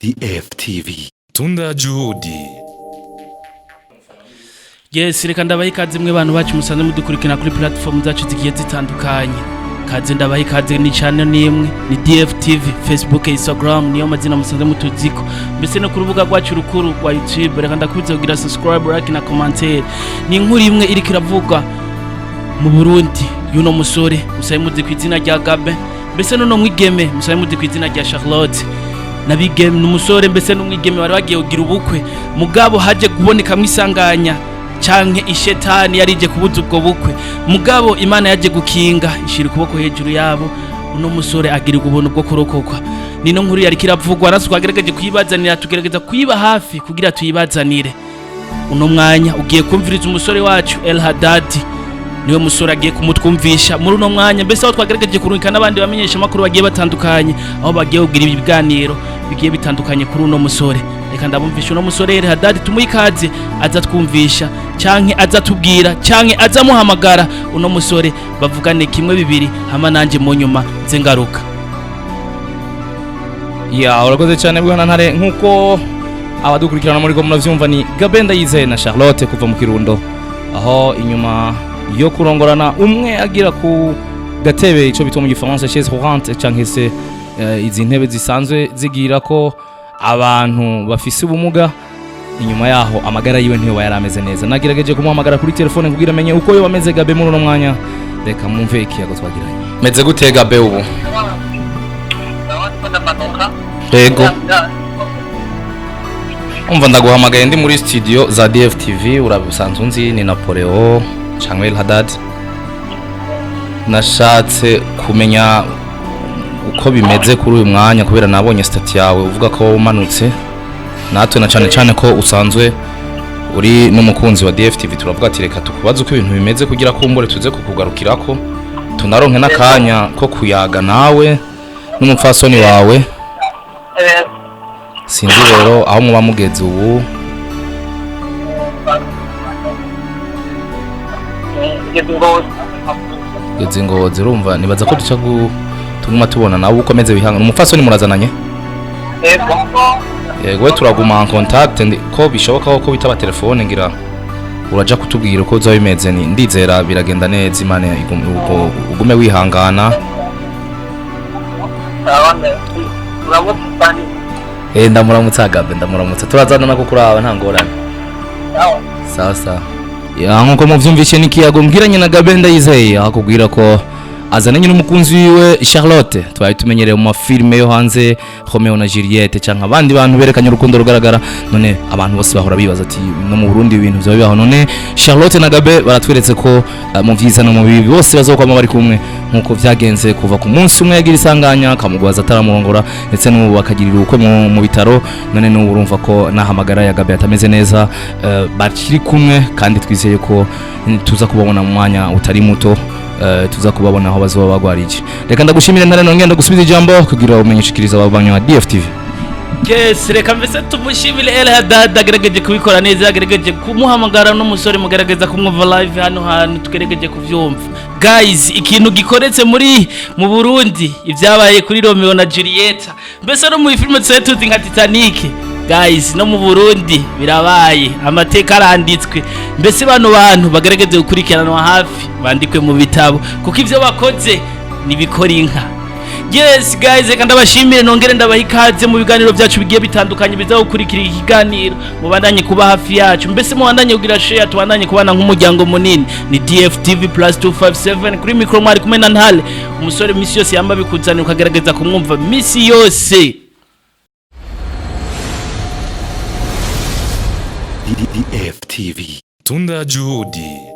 DFTV Tunda Juhudi. Yes, reka ndabaha ikaze mwe bantu bacu musanze mudukurikirana kuri platform zacu zigiye zitandukanye. Kaze ndabaha ikaze ni channel nimwe ni DFTV, Facebook, Instagram niyo mazina musanze mutuziko. Mbese no ku rubuga rwacu rukuru rwa YouTube reka ndakubiza kugira subscribe, like na commentaire. Ni inkuru imwe iri kiravuga mu Burundi yuno musore musaye muzi kwizina rya GABIN. Mbese no mwigeme musaye muzi kwizina rya Charlotte. Nabigeme numusore mbese n'umwigeme bari bagiye kugira ubukwe mugabo haje kuboneka mwisanganya canke ishetani yarije kubuza ubwo bukwe mugabo Imana yaje gukinga ishira kuboko hejuru yabo uno musore agira ubuntu bwo kurokokwa nino nkuru yari kiravugwa naso twagerageje kuyibazanira tugerageza kuyiba hafi kugira tuyibazanire uno mwanya ugiye kumviriza umusore wacu El Hadadi niwe musore agiye kumutwumvisha muri uno mwanya mbese aho twagerageje kurungika nabandi bamenyesha makuru bagiye batandukanye aho bagiye kugira ibiganiro bigiye bitandukanye kuri uno musore reka ndabumvisha uno musore El Hadadi tumuyikaze aza twumvisha canke aza tubwira canke aza muhamagara uno musore bavugane kimwe bibiri hama nanje mu nyuma zengaruka ya urakoze cyane bwana ntare nkuko abadukurikirana muri ko munavyumva ni GABIN Yagize na Charlotte kuva mu Kirundo aho inyuma yo kurongorana umwe agira ku gatebe ico bitwa mu gifaransa chaise roulante canke se izi ntebe zisanzwe zigira ko abantu bafise ubumuga inyuma yaho amagara yiwe ntiyo yarameze neza nagerageje kumuhamagara kuri telefone kugira amenye uko yo bameze GABIN muri uno mwanya reka mumve ikiyago twagiranye meze gute GABIN ubu yego umva ndaguhamagaye ndi muri studio za DFTV urabisanzwe nzi ni Napoleon canke El Hadadi nashatse kumenya uko bimeze kuri uyu mwanya kubera nabonye stat yawe uvuga ko umanutse natwe na cyane ko usanzwe uri n'umukunzi wa DFTV turavuga ati reka tukubaze uko ibintu bimeze kugira ko umbore tuze kukugarukirako tunaronke nakanya ko kuyaga nawe n'umupfasoni wawe sinzi rero aho muba mugeze ubu geze ngo zirumva nibaza ko duca tuguma tubona nawe ukomeze wihanga umupfasoni murazananye yego turaguma en contact ko bishoboka ko bitaba telefone ngira uraja kutubwira uko zo bimeze ni ndizera biragenda neza Imana ugume wihangana ndamuramutsa GABIN ndamuramutsa turazana nako kuraba nta ngorane sawa ya nkuko muvyumvishe nikiyago mbwiranye na GABIN Yagize akubwira ko azananye n'umukunzi wiwe Charlotte twari tumenyereye mu mafilme yo hanze Romeo na Juliette canka abandi bantu berekanye urukundo rugaragara none abantu bose bahora bibaza ati no mu Burundi ibintu byo bibaho none Charlotte na GABIN baratweretse ko mu vyiza no mu bibi bose bazokwama bari kumwe nkuko vyagenze kuva ku munsi umwe Yagize Isanganya kamugwaza ataramurongora ndetse n'ubu bakagirira ukwe mu bitaro none n'ubu urumva ko nahamagara ya GABIN atameze neza bakiri kumwe kandi twizeye ko tuza kubabona mu mwanya utari muto tuza kubabona aho bazoba bagwarije reka ndagushimire ntare nongenda ndagusubiza ijambo kugira umenyeshikiriza abanywa DFTV Yes, reka mbese tumushimire El Hadadi agerageje kubikora neza agerageje kumuhamagara n'umusore mugerageza kumwumva live hano tugeregeje kuvyumva guys ikintu gikoretse mu Burundi ivyabaye kuri Romeo na Juliette mbese no mu filime tuzi nka Titanic guys no mu Burundi birabaye amateka aranditswe mbese bantu bagerageze gukurikiranwa hafi bandikwe mu bitabo kuko ivyo bakoze nibikora inka. Yes guys reka ndabashimire nongere ndabaha ikaze mu biganiro byacu bigiye bitandukanye biza gukurikira ikiganiro mubandanye kuba hafi yacu mbese mubandanye kugira share tubandanye kubana nk'umuryango munini ni DFTV +257 kuri micro mwari kumena ntale umusore misi yose yamba bikuzana ukagerageza kumwumva misi yose DFTV Tunda Juhudi.